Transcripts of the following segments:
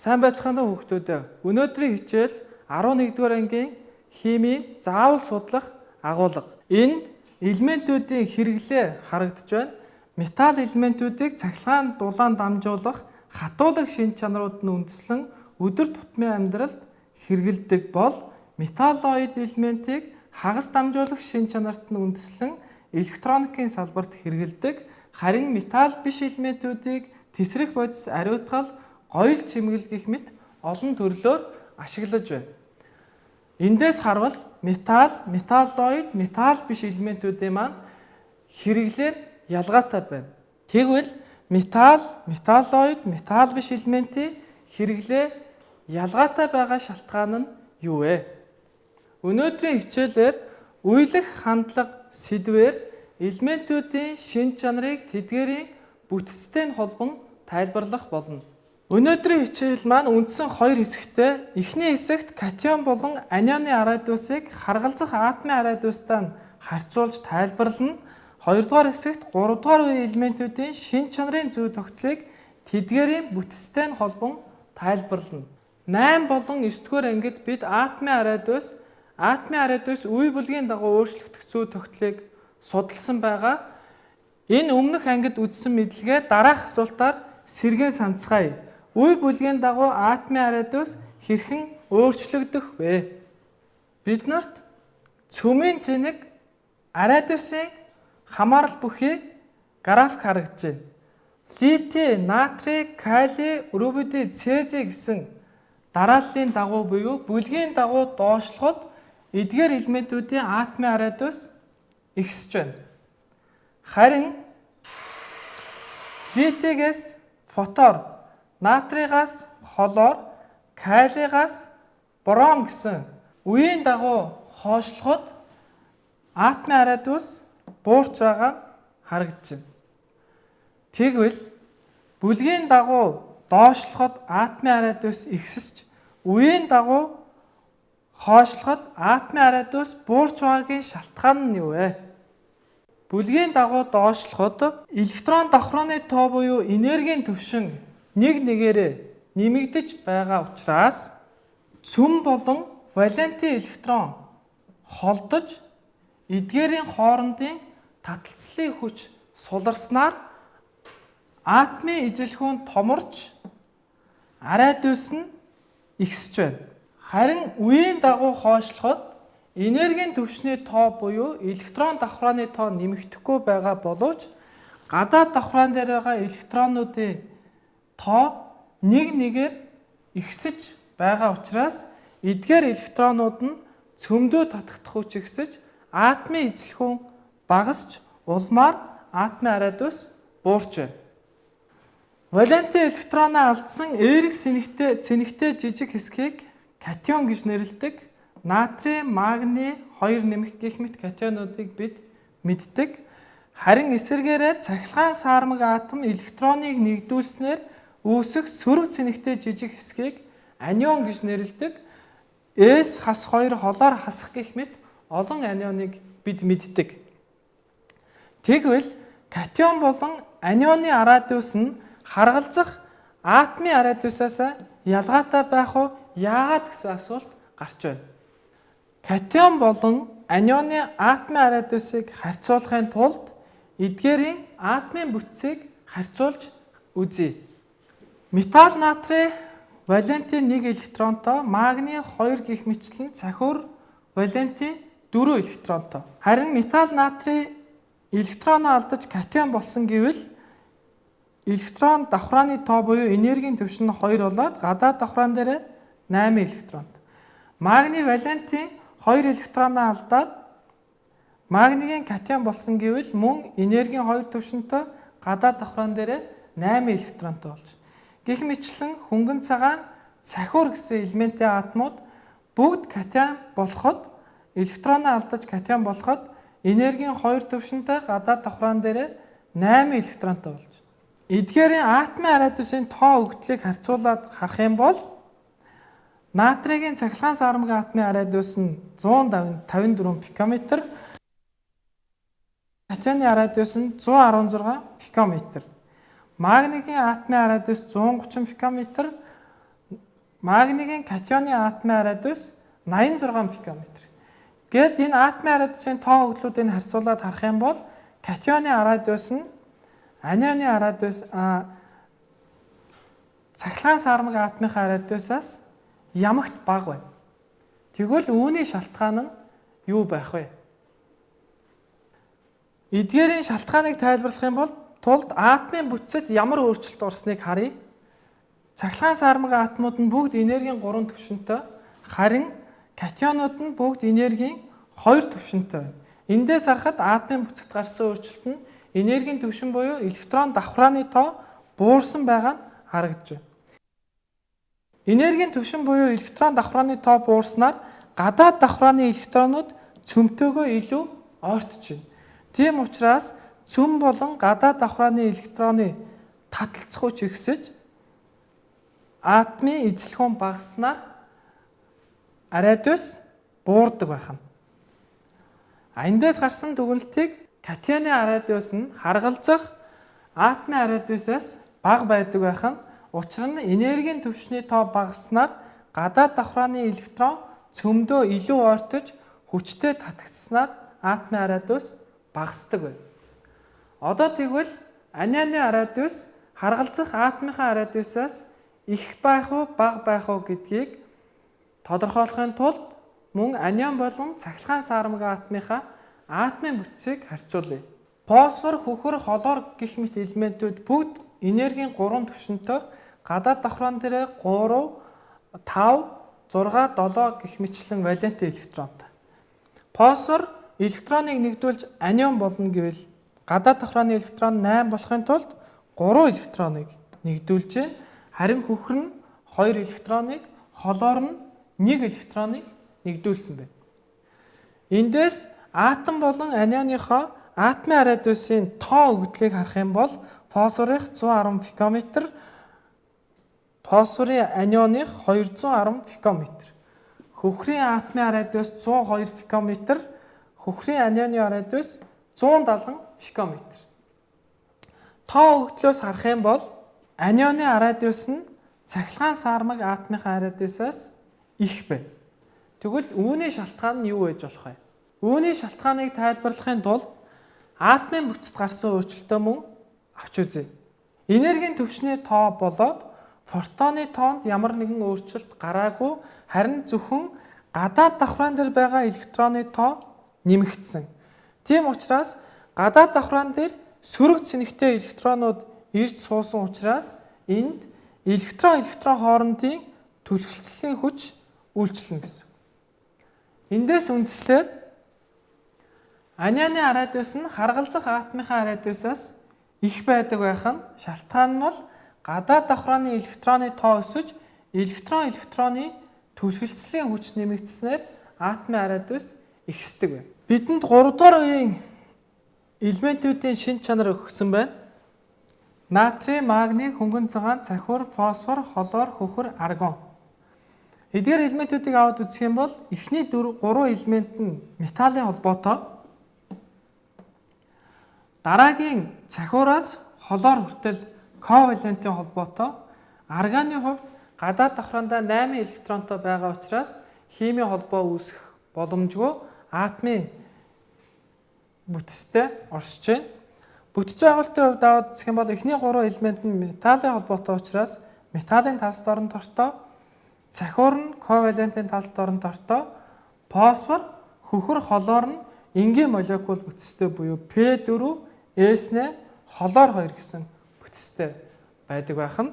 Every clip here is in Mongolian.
Сайн байцгаана уу хүүхдүүд. Өнөөдрийн хичээл 11-р ангийн химийн заавал судлах агуулга. Энд элементүүдийн хэрэглээ харагдж байна. Металл элементүүдийг цахилгаан дулаан дамжуулах хатуулах шинж чанарууд нь үндэслэн өдөр тутмын амьдралд хэрэгэлдэг бол металлоид элементийг хагас дамжуулах шинж чанарт нь үндэслэн электроникийн салбарт хэрэгэлдэг. Харин металл биш элементүүдийг тесрэх бодис, ариутгал, гоёл чимгэл гэх мэт олон төрлөөр ашиглаж байна. Эндээс харвал металл, металлоид, металл биш элементүүдийн маань хэрэглээ ялгаатай байна. Тэгвэл металл, металлоид, металл биш элементийн хэрэглээ ялгаатай байгаа шалтгаан нь юу вэ? Өнөөдрийн хичээлээр үеийнх хандлага сэдвээр элементүүдийн шинж чанарыг тэдгээрийн бүтцтэй холбон тайлбарлах болно. Өнөөдрийн хичээл маань үндсэн хоёр хэсэгтэй. Эхний хэсэгт катион болон анионы радиусыг харгалзах атомын радиустай харьцуулж тайлбарлана. Хоёрдугаар хэсэгт 3-дугаар үеийн элементүүдийн шинж чанарын зүй тогтолцоог тэдгээрийн бүтцтэй холбон тайлбарлана. 8 болон 9-р ангид бид атомын радиус үе бүлгийн дагуу өөрчлөгдөх зүй тогтолцоог судалсан байгаа. Энэ өмнөх ангид үзсэн мэдлэгээ дараах асуултаар сэргээн санацгаая. Үе бүлгийн дагуу атомын радиус хэрхэн өөрчлөгдөх вэ? Биднэрт цөмийн цэник радиусын хамаарал бүхий график харагдаж байна. Литий, натрий, калий, рубидий, цезий гэсэн дарааллын дагуу буюу бүлгийн дагуу доошлоход эдгээр элементүүдийн атомын радиус ихсэж байна. Харин литигээс фотор, натригаас холоор, калийгаас бром гэсэн үеийн дагуу хоошлоход атомын радиус буурч байгаа нь харагдаж байна. Тэгвэл бүлгийн дагуу доошлоход атомын радиус ихсэж, үеийн дагуу хоошлоход атомын радиус буурч байгаагийн шалтгаан нь юу вэ? Бүлгийн дагуу доошлоход электрон давхрооны тоо буюу энергийн түвшин нэг нэгээрээ нэмэгдэж байгаа учраас цөм болон валенти электрон холдож эдгээрийн хоорондын таталцлын хүч суларснаар атомын эзэлхүүн томорч радиус нь ихсэж байна. Харин үеийн дагуу хоошлоход энергийн түвшний тоо буюу электрон давхрооны тоо нэмэгдэхгүй байгаа боловч гадаад давхраан дээр байгаа электронуудын тоо нэг нэгээр ихсэж байгаа учраас эдгээр электронууд нь цөмдөө татагдах хүч ихсэж атомын эзэлхүүн багасч улмаар атомын радиус буурч байна. Валенти электроноо алдсан эерэг цэнэгтэй жижиг хэсгийг катион гэж нэрлэдэг. Натрий, магний, 2 нэмэх гэх мэт катионуудыг бид мэддэг. Харин эсвэргээрээ цахилгаан саармаг атом электроныг нэгдүүлснээр үүсэх сөрөг цэнэгтэй жижиг хэсгийг анион гэж нэрлэдэг. С хас 2 холоор хасах гэх мэт олон анионыг бид мэддэг. Тэгвэл катион болон анионы радиус нь харгалзах атомын радиусаас ялгаатай байх уу? Яагаад гэсэн асуулт гарч байна. Катион болон анионы атомын радиусыг харьцуулахын тулд эдгээрийн атомын бүтцийг харьцуулж үзье. Металл натрий валенти 1 электронтой, магний 2 гэх мэтлэн цахиур валенти 4 электронтой. Харин металл натрий электроноо алдаж катион болсон гэвэл электрон давхрааны тоо буюу энергийн түвшин нь 2 болоод гадаад давхраан дээр 8 электронтой. Магний валенти 2 электроноо алдаад магнигийн катион болсон гэвэл мөн энергийн 2 түвшинтэй гадаад давхраан дээр 8 электронтой болж. Гэх мэтлэн хөнгөн цагаан, цахиур гэсэн элементийн атомууд бүгд катион болоход электроноо алдаж катион болоход энергийн 2 түвшинтэй гадаад давхраан дээр 8 электронтой болж. Эдгээрийн атомын радиусын тоо өгдлийг харьцуулаад харах юм бол натригийн цахилгаан саармаг атомын радиус нь 154 пикометр, катионы радиус нь 116 пикометр. Магнигийн атомын радиус 130 пикометр, магнигийн катионы атомын радиус 86 пикометр. Гэт энэ атомын радиусын тоо өгдлүүдийг харьцуулаад харах юм бол катионы радиус нь анионы радиус цахилгаан сармаг атомынхаа радиусаас ямагт бага байна. Тэгвэл үүний шалтгаан нь юу байх вэ? Эдгээрийн шалтгааныг тайлбарлах юм бол тулд атомын бүтцэд ямар өөрчлөлт орсныг харъя. Цахилгаан сармаг атомууд нь бүгд энергийн 3 түвшинтэй, харин катионууд нь бүгд энергийн 2 түвшинтэй байна. Эндээс харахад атомын бүтцэд гарсан өөрчлөлт нь энергийн түвшин буюу электрон давхрааны тоо буурсан байгаа нь харагдаж байна. Энергийн түвшин буюу электрон давхрааны тоо буурснаар гадаад давхрааны электронууд цөмтөөгөө илүү ойртож байна. Тийм учраас цөм болон гадаад давхрааны электроны таталцах хүч ихсэж атомын эзлэх хүн багаснаар радиус буурдаг байх нь. Эндээс гарсан дүгнэлтийг катионы радиус нь харгалзах атомын радиусаас бага байдаг байх нь учир нь энергийн түвшний тоо багаснаар гадаад давхрааны электрон цөмдөө илүү ойртож хүчтэй татагдсанаар атомын радиус багасдаг байна. Одоо тэгвэл анионы радиус харгалзах атомынхаа радиусаас их байх уу, бага байх уу гэдгийг тодорхойлохын тулд мөн анион болон цахилгаан сармаг атомынхаа атомын бүтцийг харьцуулъя. Фосфор, хөхөр, холоор гэх мэт элементүүд бүгд энергийн 3 түвшинтэй гадаад давхраан дээр 3, 5, 6, 7 гэх мэтчлэн валенти электронтой. Фосфор электроныг нэгдүүлж анион болно гэвэл гадаад давхрааны электрон 8 болохын тулд 3 электроныг нэгдүүлж, харин хөхөр нь 2 электроныг, холоор нь 1 электроныг нэгдүүлсэн байна. Эндээс атом болон анионыхоо атомын радиусын тоо өгдлийг харах юм бол фосфорын 110 пикометр, фосфорын анионы 210 пикометр, хөхрийн атомын радиус 102 пикометр, хөхрийн анионы радиус 170 пикометр. Тоо өгдлөөс харах юм бол анионы радиус нь цахилгаан сармаг атомынхаа радиусаас их байна. Тэгвэл үүний шалтгаан нь юу байж болох вэ? Үүний шалтгааныг тайлбарлахын тулд атомын бүтцэд гарсан өөрчлөлтөө мөн авч үзье. Энергийн түвшний тоо болоод фотоны тоонд ямар нэгэн өөрчлөлт гараагүй, харин зөвхөн гадаад давхраан дээр байгаа электроны тоо нэмэгдсэн. Тийм учраас гадаад давхраан дээр сөрөг цэнэгтэй электронууд ирж суусан учраас энд электрон хоорондын түлхэлцлийн хүч үйлчлэнэ гэсэн. Эндээс үндэслээд анионы радиус нь харгалзах атомынхаа радиусаас их байдаг байх нь шалтгаан нь бол гадаад давхрааны электроны тоо өсөж электроны түлхэлцлийн хүч нэмэгдснээр атомын радиус ихсдэг байна. Бидэнд 3 дугаар үеийн элементүүдийн шин чанар өгсөн байна. Натрий, магний, хөнгөн цагаан, цахиур, фосфор, холоор, хөхөр, аргон. Эдгээр элементүүдийг аваад үзэх юм бол эхний 3 элемент нь металлын холбоотой. Дараагийн цахиураас холоор хүртэл ковалентийн холбоотой. Арганы хувьд гадаад давхраандаа 8 электронтой байгаа учраас химийн холбоо үүсэх боломжгүй атомын бүтцтэй оршиж байна. Бүтц байгуулалтын хувьд аваад үзэх юм бол эхний 3 элемент нь металлын холбоотой учраас металлын талс дорн тортой, цахиур нь ковалентийн талс дорн тортой, фосфор, хөхөр, холоор нь энгийн молекул бүтцтэй буюу P4, S8, холоор 2 гэсэн бүтцтэй байдаг байх нь.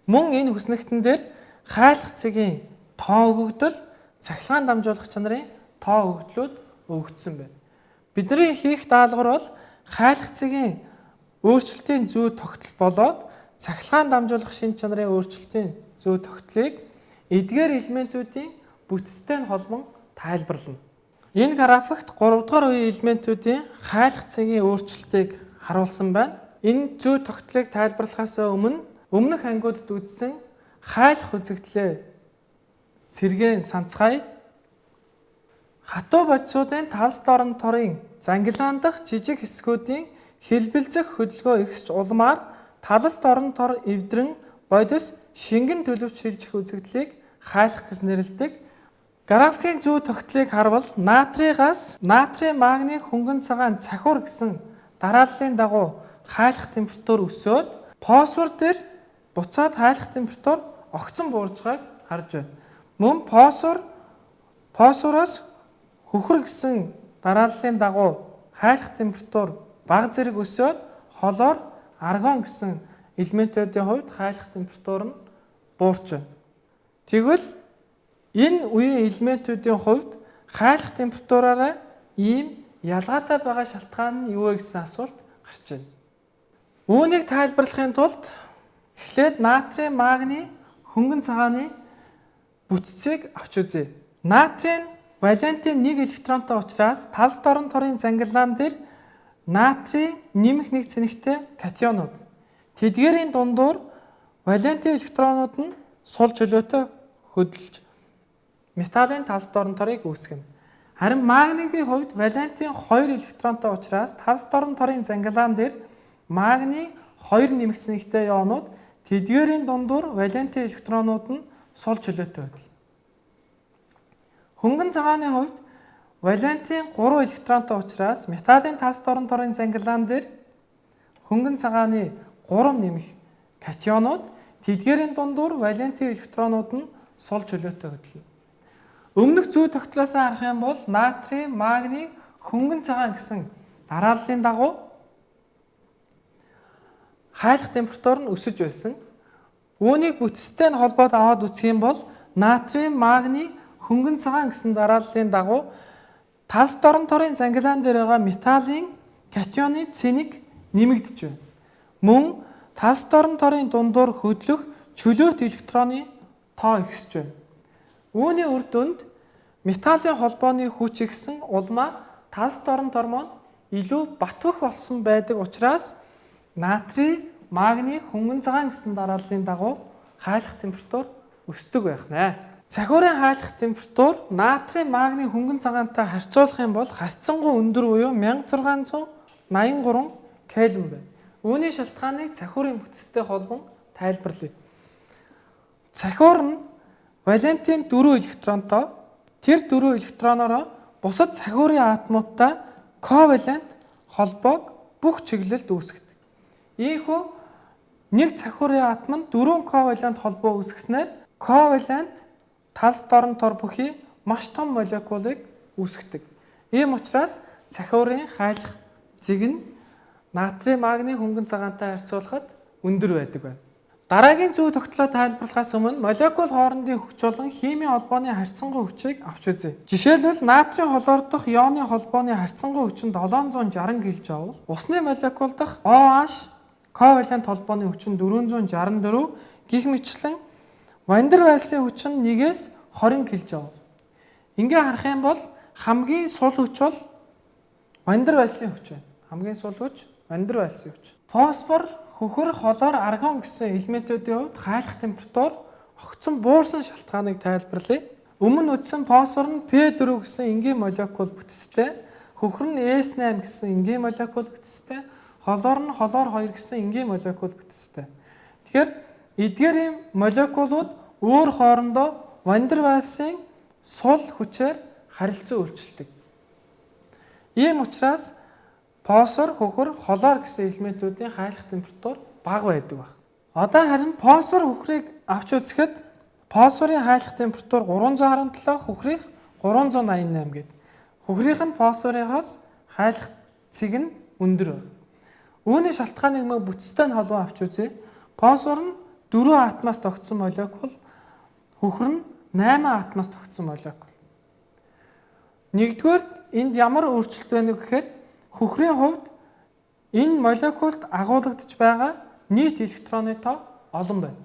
Мөн энэ хүснэгтэн дээр хайлах цэгийн тоо өгөгдөл, цахилгаан дамжуулах чанарын тоо өгөгдлүүд өгөгдсөн байна. Бидний хийх даалгавар бол хайлах цэгийн өөрчлөлтийн зүй тогтол болоод цахилгаан дамжуулах шин чанарын өөрчлөлтийн зүй тогтлыг эдгээр элементүүдийн бүтцтэй нь холбон тайлбарлана. Энэ графикт 3 дугаар үеийн элементүүдийн хайлах цэгийн өөрчлөлтийг харуулсан байна. Энэ зүй тогтлыг тайлбарлахаас өмнөх ангиудад үзсэн хайлах үзэгдлээ сэргээн санацгаая. Хатуу бодисуудын талс дорн торын зангилаан дахь жижиг хэсгүүдийн хэлбэлзэх хөдөлгөөн ихсч улмаар талс дорн тор эвдрэн бодис шингэн төлөвч шилжих үзэгдлийг хайлах гэж нэрлэдэг. Графикийн зүү тогтлыг харвал натрийн газ, натрийн магний хөнгөн цагаан цахиур гэсэн дарааллын дагуу хайлах температур өсөөд фосфор дээр буцаад хайлах температур огцон буурж байгааг харж байна. Мөн фосфороос хөхөр гэсэн дарааллын дагуу хайлах температур бага зэрэг өсөөд холоор аргон гэсэн элементүүдийн хувьд хайлах температур нь буурч байна. Тэгвэл энэ үеийн элементүүдийн хувьд хайлах температураараа ийм ялгаатай байгаа шалтгаан нь юу вэ гэсэн асуулт гарч байна. Үүнийг тайлбарлахын тулд эхлээд натрийн магний хөнгөн цагааны бүтцийг авч үзье. Натрийн валентийн 1 электронтой учраас талс дорн торын зангиллаан дээр натрийн нэмэх нэг цэнэгтэй катионууд. Тэдгээрийн дундуур валентийн электронууд нь сул чөлөөтэй хөдөлж металлын талс дорн торыг үүсгэнэ. Харин магнигийн хувьд валентийн 2 электронтой учраас талс дорн торын зангиллаан дээр магний 2 нэмэх цэнэгтэй ионууд тэдгээрийн дундуур валентийн электронууд нь сул чөлөөтэй хөдөлнө. Хөнгөн цагааны хувьд валентийн 3 электронтой учраас металлын талс дорн торын зангиллаан дээр хөнгөн цагааны 3 нэмэх катионууд тэдгээрийн дундуур валентийн электронууд нь сул чөлөөтэй хөдөлнө. Өмнөх зүү тогтлоос харах юм бол натрийн, магний хөнгөн цагаан гэсэн дарааллын дагуу хайлах температур нь өсөж байсан. Үүнийг бүтцтэй нь холбоод аваад үзэх юм бол натрийн, магний хөнгөн цагаан гэсэн дарааллын дагуу талс дорн торын зангиллаан дээр байгаа металлын катионы цэник нэмэгдэж байна. Мөн талс дорн торын дундуур хөдлөх чөлөөт электроны тоо ихсэж байна. Үүний үр дүнд металлын холбооны хүч ихсэн улмаа талс дорн тормон илүү батвах болсон байдаг учраас натрий, магний хөнгөн цагаан гэсэн дарааллын дагуу хайлах температур өсдөг байх нэ. Цахиурын хайлах температур натрий, магний хөнгөн цагаантай харьцуулах юм бол харьцангуй өндөр буюу 1683 кельвин байна. Үүний шалтгааныг цахиурын бүтцтэй холбон тайлбарлая. Цахиур нь валентийн 4 электронтой тэр 4 электроноороо бусад цахиурын атомуудтай ковалент холбоог бүх чиглэлд үүсгэдэг. Ийхүү нэг цахиурын атом нь 4 ковалент холбоо үүсгэснээр ковалент талс дорн тор бүхий маш том молекулыг үүсгэдэг. Ийм учраас цахиурын хайлах зэг нь натрий, магний хөнгөн цагаантай харьцуулахад өндөр байдаг байна. Дараагийн зүү тогтлоо тайлбарлахаас өмнө молекул хоорондын хүч болон химийн холбооны харьцангуй хүчийг авч үзье. Жишээлбэл натрийн холоор дахь ионы холбооны харьцангуй хүч нь 760 кJ, усны молекул дахь OH ковалент холбооны хүч нь 464 гэх мэтлэн Ван дер Вальсийн хүч нь 1-ээс 20 кJ. Ингээ харах юм бол хамгийн сул хүч бол Ван дер Вальсийн хүч байна. Хамгийн сул хүч Ван дер Вальсийн хүч. Фосфор, хөхөр, холоор аргон гэсэн элементүүдийн хувьд хайлах температур огцон буурсан шалтгааныг тайлбарлая. Өмнө үздсэн фосфор нь P4 гэсэн энгийн молекул бүтцтэй, хөхөр нь S8 гэсэн энгийн молекул бүтцтэй, холоор нь холоор 2 гэсэн энгийн молекул бүтцтэй. Тэгэхээр эдгээрийн молекулууд өөр хоорондоо Ван дер Вальсийн сул хүчээр харилцан үйлчилдэг. Ийм учраас фосфор, хөхөр, холоор гэсэн элементүүдийн хайлах температур бага байдаг байна. Одоо харин фосфор, хөхрийг авч үзэхэд фосфорын хайлах температур 317, хөхрийнх 388 гэдэг. Хөхрийнх нь фосфорынхоос хайлах цэг нь өндөр байна. Үүний шалтгааныг мөн бүтцтэй нь холбоо авч үзье. Фосфор нь 4 атомоос тогтсон молекул, хөхөр нь 8 атомоос тогтсон молекул. Нэгдүгээр энд ямар өөрчлөлт байна вэ гэхээр хөхрийн хувьд энэ молекулд агуулгадж байгаа нийт электроны тоо олон байна.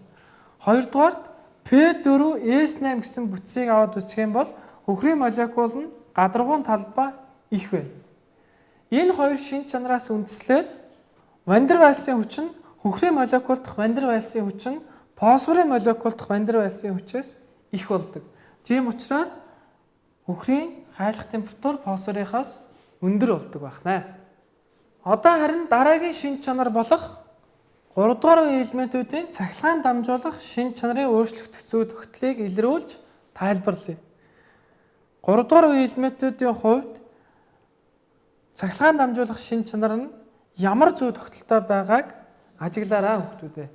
Хоёрдугаарт P4S8 гэсэн бүтцийг аваад үзэх юм бол хөхрийн молекул нь гадаргуун талбай их байна. Энэ хоёр шин чанараас үндэслээд Ван дер Вальсийн хүч нь хөхрийн молекул дахь Ван дер Вальсийн хүч нь фосфорын молекул дахь Ван дер Вальсийн хүчээс их болдог. Тийм учраас хөхрийн хайлах температур фосфорынхоос өндөр болдог байна. Одоо харин дараагийн шин чанар болох 3 дугаар үеийн элементүүдийн цахилгаан дамжуулах шин чанарын өөрчлөгдөх зүй тогтолцоог илрүүлж тайлбарлая. 3 дугаар үеийн элементүүдийн хувьд цахилгаан дамжуулах шин чанар нь ямар зүй тогтолцоотой байгааг ажиглаарай хүүхдүүдээ.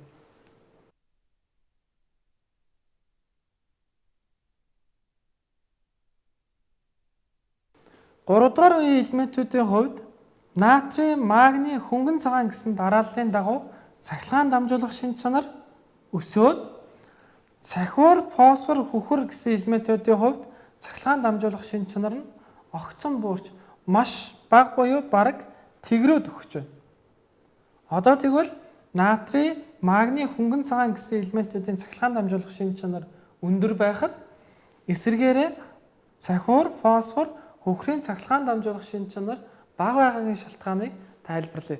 3 дугаар үеийн элементүүдийн хувьд натрий, магний, хөнгөн цагаан гэсэн дарааллын дагуу цахилгаан дамжуулах шин чанар өсөөд цахиур, фосфор, хөхөр гэсэн элементүүдийн хувьд цахилгаан дамжуулах шин чанар нь огцон буурч маш бага буюу бараг тэгрөөд өгч байна. Одоо тэгвэл натрий, магний, хөнгөн цагаан гэсэн элементүүдийн цахилгаан дамжуулах шин чанар өндөр байхад эсвэргээрээ цахиур, фосфор, хөхрийн цахилгаан дамжуулах шин чанар бага байгаагийн шалтгааныг тайлбарлая.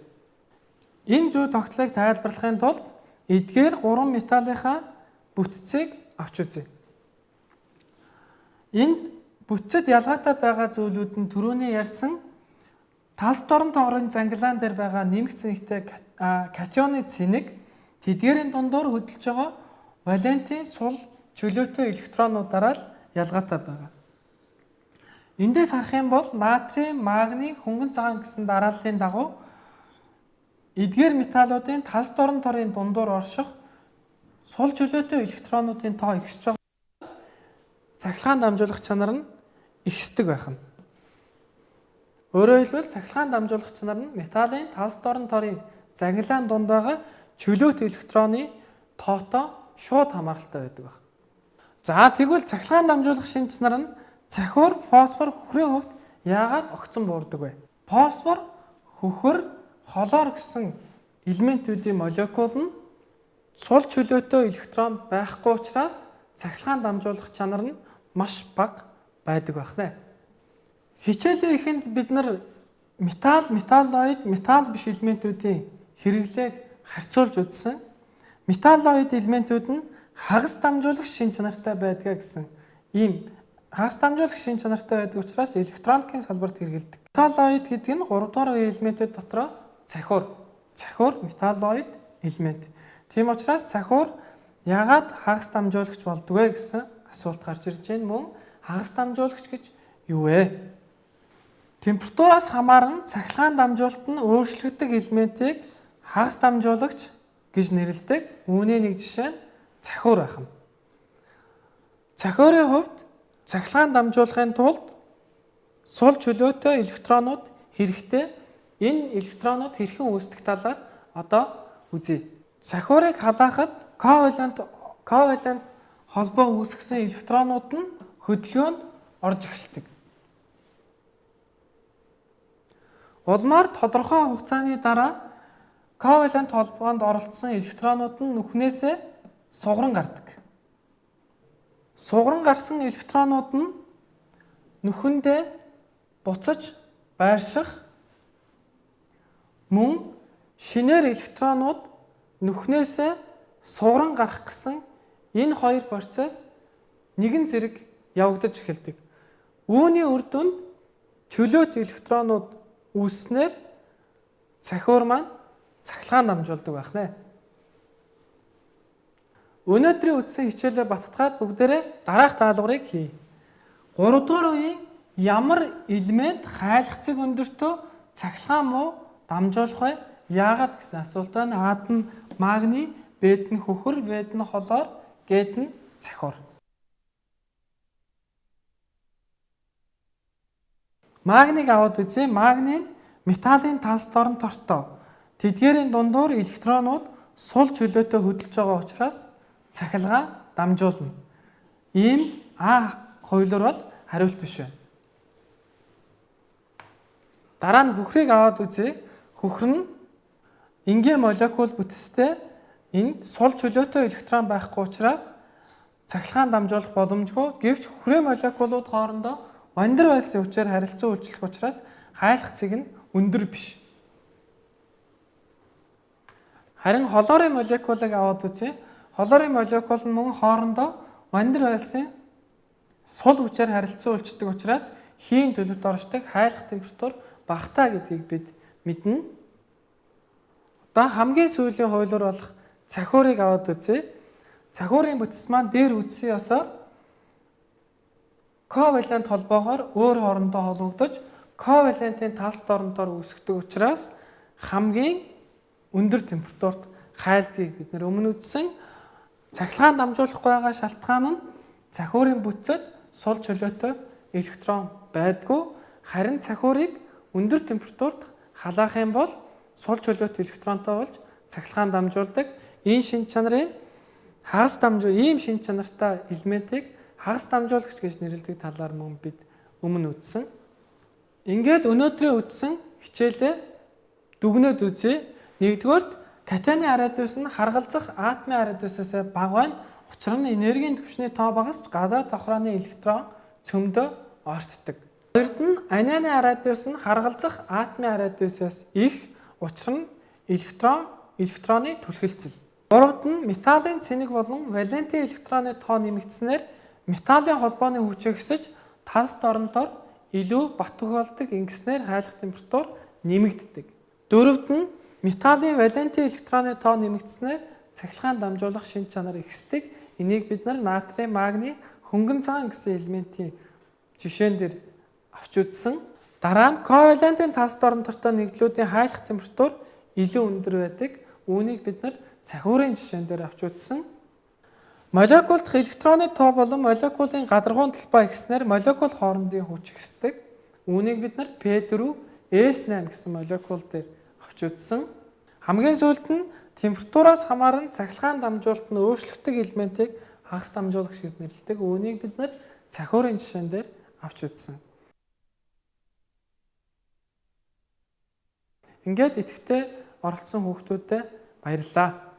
Энэ зүй тогтолцоог тайлбарлахын тулд эдгээр 3 металлынхаа бүтцийг авч үзье. Энд бүтцэд ялгаатай байгаа зүйлүүд нь түрүүний ярьсан талс дорн тоорын зангилаан дээр байгаа нэмэх цэнэгтэй катионы цэнэг тэдгээрийн дундуур хөдөлж байгаа валентийн сул чөлөөтэй электронуудаараа л ялгаатай байгаа. Эндээс харах юм бол натрий, магний, хөнгөн цагаан гэсэн дарааллын дагуу эдгээр металлуудын талс дорн тоорын дундуур орших сул чөлөөтэй электронуудын тоо ихсэж байгаас цахилгаан дамжуулах чанар нь ихсдэг байх нь. Өөрөөр хэлбэл цахилгаан дамжуулах чанар нь металлын талс дорн тоорын загилаан дунд байгаа чөлөөт электроны тоотой шууд хамааралтай байдаг байна. За тэгвэл цахилгаан дамжуулах шин чанар нь цахиур, фосфор, хөхрийн хувьд яагаад огцон буурдаг вэ? Фосфор, хөхөр, холоор гэсэн элементүүдийн молекул нь сул чөлөөтэй электрон байхгүй учраас цахилгаан дамжуулах чанар нь маш бага байдаг байна. Хичээлийн эхэнд бид нар металл, металлоид, металл биш элементүүдийн хэрэглээг харьцуулж үзсэн. Металлоид элементүүд нь хагас дамжуулагч шин чанартай байдаг гэсэн ийм хагас дамжуулагч шин чанартай байдаг учраас электроникийн салбарт хэрэглэдэг. Металлоид гэдэг нь 3 дугаар үеийн элементүүд дотроос цахиур металлоид элемент. Тийм учраас цахиур яагаад хагас дамжуулагч болдгоо гэсэн асуулт гарч ирж байна. Мөн хагас дамжуулагч гэж юу вэ? Температураас хамааран цахилгаан дамжуулалт нь өөрчлөгддөг элементийг хагас дамжуулагч гэж нэрлэдэг. Үүний нэг жишээ нь цахиур байх нь. Цахиурын хувьд цахилгаан дамжуулахын тулд сул чөлөөтэй электронууд хэрэгтэй. Энэ электронууд хэрхэн үүсдэг талаар одоо үзье. Цахиурыг халаахад ковалент холбоо үүсгэсэн электронууд нь хөдөлгөөнд орж эхэлдэг. Улмаар тодорхой хугацааны дараа ковалент холбоонд оролцсон электронууд нь нүхнээсээ сугаран гардаг. Сугаран гарсан электронууд нь нүхэндээ буцаж байрших мөн шинээр электронууд нүхнээсээ сугаран гарах гэсэн энэ хоёр процесс нэгэн зэрэг явагдаж эхэлдэг. Үүний үр дүнд чөлөөт электронууд үүснээр цахиур маань цахилгаан дамжуулдаг байна. Өнөөдрийн үтсэн хичээлээ баттгаад бүгдээрээ дараах даалгаврыг хий. 3 дугаар үеийн ямар элемент хайлтцэг өндөртөө цахилгаан муу дамжуулах вэ? Яагаад гэсэн асуулт байна. Ад нь магний, Б нь хөхөр, В нь холоор, Г нь цахиур. Магниг аваад үзье. Магний нь металлын талс дорн тортой. Тэдгээрийн дундуур электронууд сул чөлөөтэй хөдөлж байгаа учраас цахилгаан дамжуулна. Иймд А хоёулаар бол хариулт биш байна. Дараа нь хөхрийг аваад үзье. Хөхөр нь энгийн молекул бүтцтэй энд сул чөлөөтэй электрон байхгүй учраас цахилгаан дамжуулах боломжгүй. Гэвч хөхрийн молекулууд хоорондоо ван дер Вальсийн хүчээр харилцан үйлчлэх учраас хайлах цэг нь өндөр биш. Харин холоорын молекулыг аваад үзье. Холоорын молекул нь мөн хоорондоо ван дер Вальсийн сул хүчээр харилцан үйлчдэг учраас хийн төлөвт оршдог хайлах температур багтаа гэдгийг бид мэднэ. Одоо хамгийн сүүлийн хуулиур болох цахиурыг аваад үзье. Цахиурын бүтц маань дээр үтсэн ёсоор ковалент холбоогоор өөр хоорондоо холбогдож ковалентийн талс доорноор үүсгдэг учраас хамгийн өндөр температурт хайлтгийг бид нэр өмнө үзсэн. Цахилгаан дамжуулахгүй байгаа шалтгаан нь цахиурын бүтцэд сул чөлөөтэй электрон байдгүй. Харин цахиурыг өндөр температурт халаах юм бол сул чөлөөт электронтой болж цахилгаан дамжуулдаг. Энэ шин чанарын ийм шин чанартай элементийг хагас дамжуулагч гэж нэрлэдэг талаар мөн бид өмнө үзсэн. Ингээд өнөөдрийн үзсэн хичээлээ дүгнээд үзье. Нэгдүгээрт катионы радиус нь харгалзах атомын радиусаас бага байна. Учир нь энергийн түвшний тоо багасч гадаад давхрааны электрон цөмдөө ортдог. Хоёрд нь анианы радиус нь харгалзах атомын радиусаас их. Учир нь электроны түлхэлцэл. Гуравд нь металлын цэник болон валентийн электроны тоо нэмэгдснээр металлын холбооны хүч ихсэж талс доорноор илүү бат тохиолдог. Ингэснээр хайлах температур нэмэгддэг. Дөрөвд нь металлын валентийн электроны тоо нэмэгдснээр цахилгаан дамжуулах шин чанар ихсдэг. Энийг бид натрий, магний, хөнгөн цагаан гэсэн элементийн жишээн дээр авч үзсэн. Дараа нь ковалентийн талс доорнортой нэгдлүүдийн хайлах температур илүү өндөр байдаг. Үүнийг бид цахиурын жишээн дээр авч үзсэн. Молекул дахь электроны тоо болон молекулын гадаргуун талбай ихснээр молекул хоорондын хүч ихсдэг. Үүнийг бид P4, S8 гэсэн молекул дээр авч үзсэн. Хамгийн сүүлд нь температураас хамааран цахилгаан дамжуулалт нь өөрчлөгдөг элементийг хагас дамжуулагч гэж нэрлэдэг. Үүнийг бид цахиурын жишээн дээр авч үзсэн. Ингээд идэвхтэй оролцсон хүүхдүүдэд баярлалаа.